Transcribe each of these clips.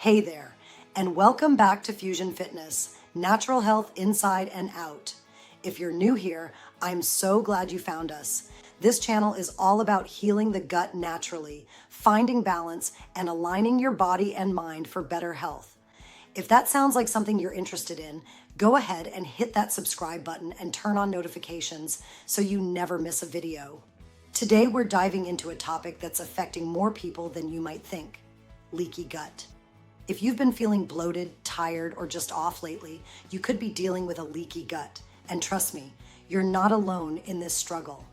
Hey there, and welcome back to Fusion Fitness, natural health inside and out. If you're new here, I'm so glad you found us. This channel is all about healing the gut naturally, finding balance, and aligning your body and mind for better health. If that sounds like something you're interested in, go ahead and hit that subscribe button and turn on notifications so you never miss a video. Today, we're diving into a topic that's affecting more people than you might think: leaky gut. If you've been feeling bloated, tired, or just off lately, you could be dealing with a leaky gut. And trust me, you're not alone in this struggle.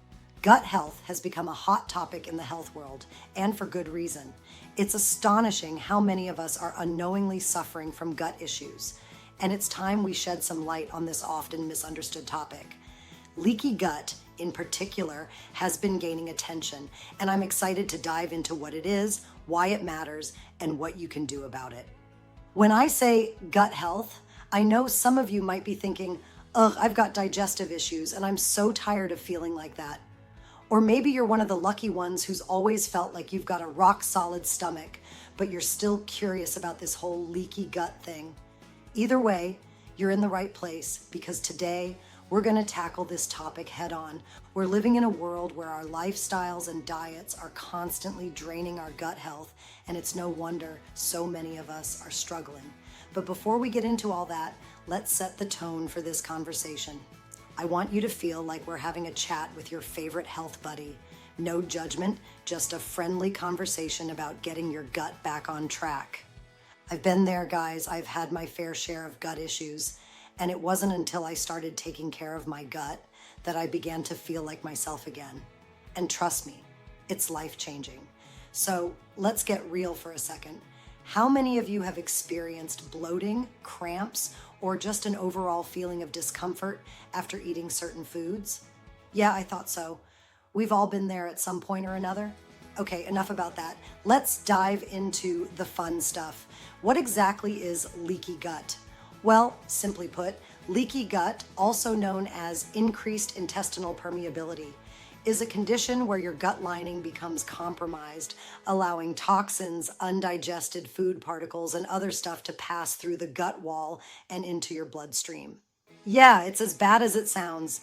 Gut health has become a hot topic in the health world, and for good reason. It's astonishing how many of us are unknowingly suffering from gut issues, and it's time we shed some light on this often misunderstood topic. Leaky gut, in particular, has been gaining attention, and I'm excited to dive into what it is, why it matters, and what you can do about it. When I say gut health, I know some of you might be thinking, ugh, I've got digestive issues and I'm so tired of feeling like that. Or maybe you're one of the lucky ones who's always felt like you've got a rock solid stomach, but you're still curious about this whole leaky gut thing. Either way, you're in the right place, because today we're going to tackle this topic head on. We're living in a world where our lifestyles and diets are constantly draining our gut health, and it's no wonder so many of us are struggling. But before we get into all that, let's set the tone for this conversation. I want you to feel like we're having a chat with your favorite health buddy. No judgment, just a friendly conversation about getting your gut back on track. I've been there, guys. I've had my fair share of gut issues. And it wasn't until I started taking care of my gut that I began to feel like myself again. And trust me, it's life-changing. So let's get real for a second. How many of you have experienced bloating, cramps, or just an overall feeling of discomfort after eating certain foods? Yeah, I thought so. We've all been there at some point or another. Okay, enough about that. Let's dive into the fun stuff. What exactly is leaky gut? Well, simply put, leaky gut, also known as increased intestinal permeability, is a condition where your gut lining becomes compromised, allowing toxins, undigested food particles, and other stuff to pass through the gut wall and into your bloodstream. Yeah, it's as bad as it sounds.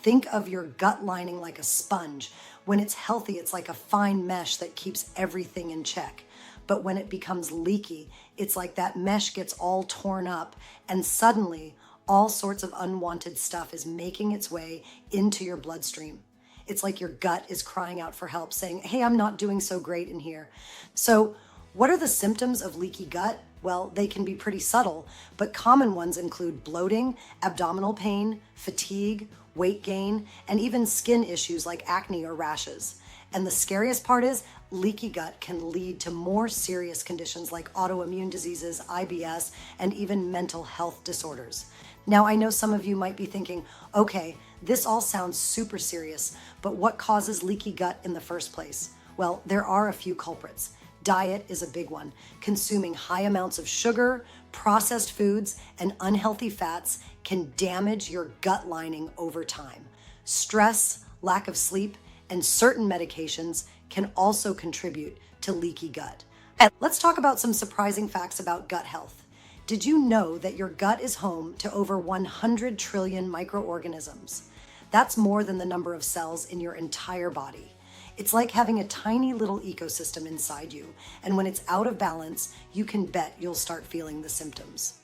Think of your gut lining like a sponge. When it's healthy, it's like a fine mesh that keeps everything in check. But when it becomes leaky, it's like that mesh gets all torn up, and suddenly all sorts of unwanted stuff is making its way into your bloodstream. It's like your gut is crying out for help, saying, hey, I'm not doing so great in here. So what are the symptoms of leaky gut? Well, they can be pretty subtle, but common ones include bloating, abdominal pain, fatigue, weight gain, and even skin issues like acne or rashes. And the scariest part is, leaky gut can lead to more serious conditions like autoimmune diseases, IBS, and even mental health disorders. Now, I know some of you might be thinking, okay, this all sounds super serious, but what causes leaky gut in the first place? Well, there are a few culprits. Diet is a big one. Consuming high amounts of sugar, processed foods, and unhealthy fats can damage your gut lining over time. Stress, lack of sleep, and certain medications can also contribute to leaky gut. And let's talk about some surprising facts about gut health. Did you know that your gut is home to over 100 trillion microorganisms? That's more than the number of cells in your entire body. It's like having a tiny little ecosystem inside you, and when it's out of balance, you can bet you'll start feeling the symptoms.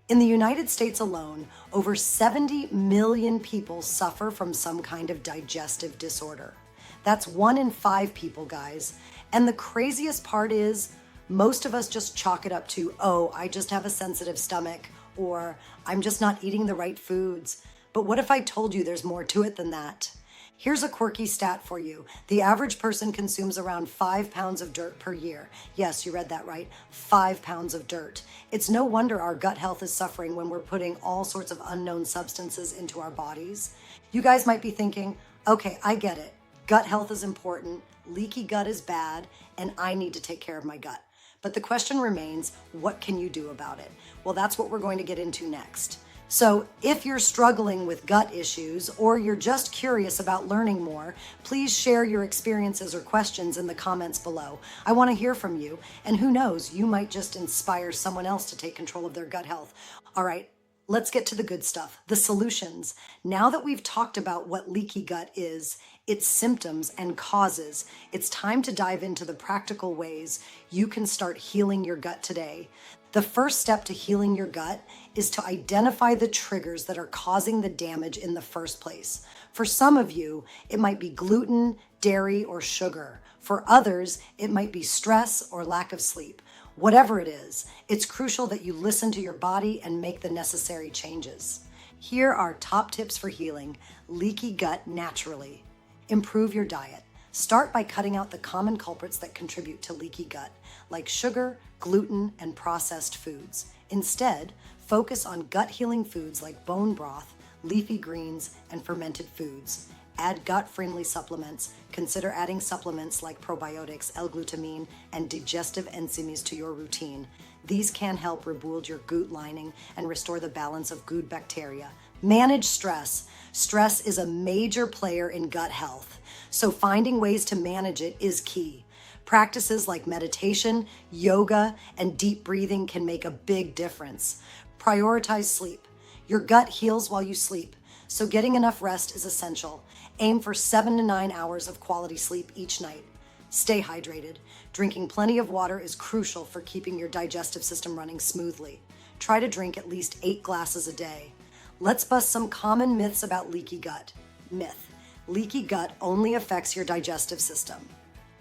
In the United States alone, over 70 million people suffer from some kind of digestive disorder. That's 1 in 5 people, guys. And the craziest part is, most of us just chalk it up to, oh, I just have a sensitive stomach, or I'm just not eating the right foods. But what if I told you there's more to it than that? Here's a quirky stat for you. The average person consumes around 5 pounds of dirt per year. Yes, you read that right, 5 pounds of dirt. It's no wonder our gut health is suffering when we're putting all sorts of unknown substances into our bodies. You guys might be thinking, okay, I get it. Gut health is important, leaky gut is bad, and I need to take care of my gut. But the question remains, what can you do about it? Well, that's what we're going to get into next. So if you're struggling with gut issues or you're just curious about learning more, please share your experiences or questions in the comments below. I want to hear from you, and who knows, you might just inspire someone else to take control of their gut health. All right, let's get to the good stuff, the solutions. Now that we've talked about what leaky gut is, its symptoms and causes, it's time to dive into the practical ways you can start healing your gut today. The first step to healing your gut is to identify the triggers that are causing the damage in the first place. For some of you, it might be gluten, dairy, or sugar. For others, it might be stress or lack of sleep. Whatever it is, it's crucial that you listen to your body and make the necessary changes. Here are top tips for healing leaky gut naturally. Improve your diet. Start by cutting out the common culprits that contribute to leaky gut, like sugar, gluten, and processed foods. Instead, focus on gut-healing foods like bone broth, leafy greens, and fermented foods. Add gut-friendly supplements. Consider adding supplements like probiotics, L-glutamine, and digestive enzymes to your routine. These can help rebuild your gut lining and restore the balance of good bacteria. Manage stress. Stress is a major player in gut health, so finding ways to manage it is key. Practices like meditation, yoga, and deep breathing can make a big difference. Prioritize sleep. Your gut heals while you sleep, so getting enough rest is essential. Aim for 7 to 9 hours of quality sleep each night. Stay hydrated. Drinking plenty of water is crucial for keeping your digestive system running smoothly. Try to drink at least 8 glasses a day. Let's bust some common myths about leaky gut. Myth: leaky gut only affects your digestive system.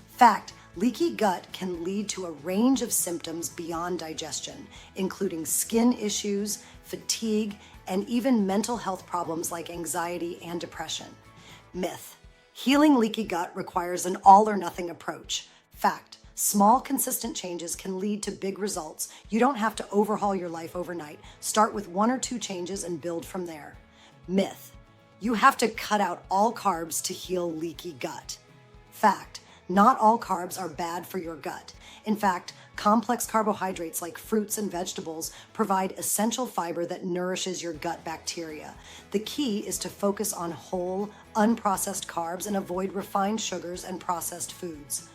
Fact: leaky gut can lead to a range of symptoms beyond digestion, including skin issues, fatigue, and even mental health problems like anxiety and depression. Myth: healing leaky gut requires an all-or-nothing approach. Fact: small, consistent changes can lead to big results. You don't have to overhaul your life overnight. Start with 1 or 2 changes and build from there. Myth: you have to cut out all carbs to heal leaky gut. Fact: not all carbs are bad for your gut. In fact, complex carbohydrates like fruits and vegetables provide essential fiber that nourishes your gut bacteria. The key is to focus on whole, unprocessed carbs and avoid refined sugars and processed foods.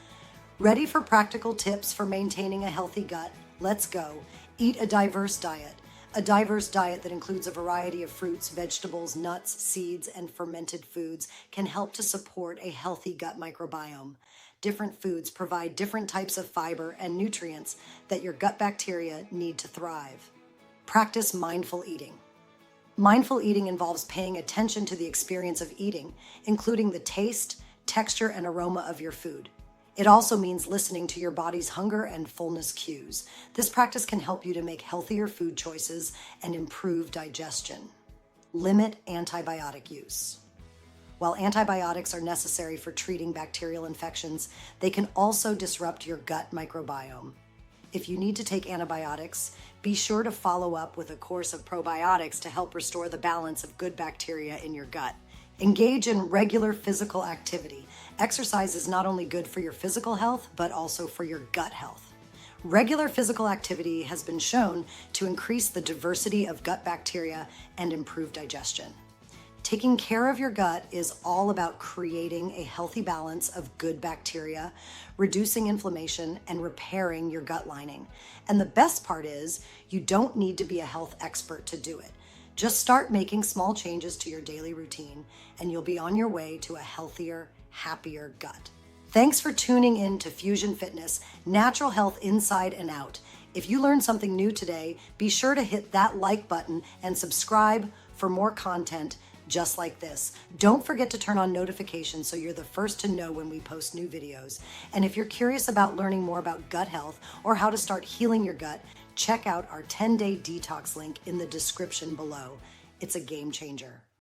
Ready for practical tips for maintaining a healthy gut? Let's go. Eat a diverse diet. A diverse diet that includes a variety of fruits, vegetables, nuts, seeds, and fermented foods can help to support a healthy gut microbiome. Different foods provide different types of fiber and nutrients that your gut bacteria need to thrive. Practice mindful eating. Mindful eating involves paying attention to the experience of eating, including the taste, texture, and aroma of your food. It also means listening to your body's hunger and fullness cues. This practice can help you to make healthier food choices and improve digestion. Limit antibiotic use. While antibiotics are necessary for treating bacterial infections, they can also disrupt your gut microbiome. If you need to take antibiotics, be sure to follow up with a course of probiotics to help restore the balance of good bacteria in your gut. Engage in regular physical activity. Exercise is not only good for your physical health, but also for your gut health. Regular physical activity has been shown to increase the diversity of gut bacteria and improve digestion. Taking care of your gut is all about creating a healthy balance of good bacteria, reducing inflammation, and repairing your gut lining. And the best part is, you don't need to be a health expert to do it. Just start making small changes to your daily routine, and you'll be on your way to a healthier, happier gut. Thanks for tuning in to Fusion Fitness, natural health inside and out. If you learned something new today, be sure to hit that like button and subscribe for more content just like this. Don't forget to turn on notifications so you're the first to know when we post new videos. And if you're curious about learning more about gut health or how to start healing your gut, check out our 10-day detox link in the description below. It's a game changer.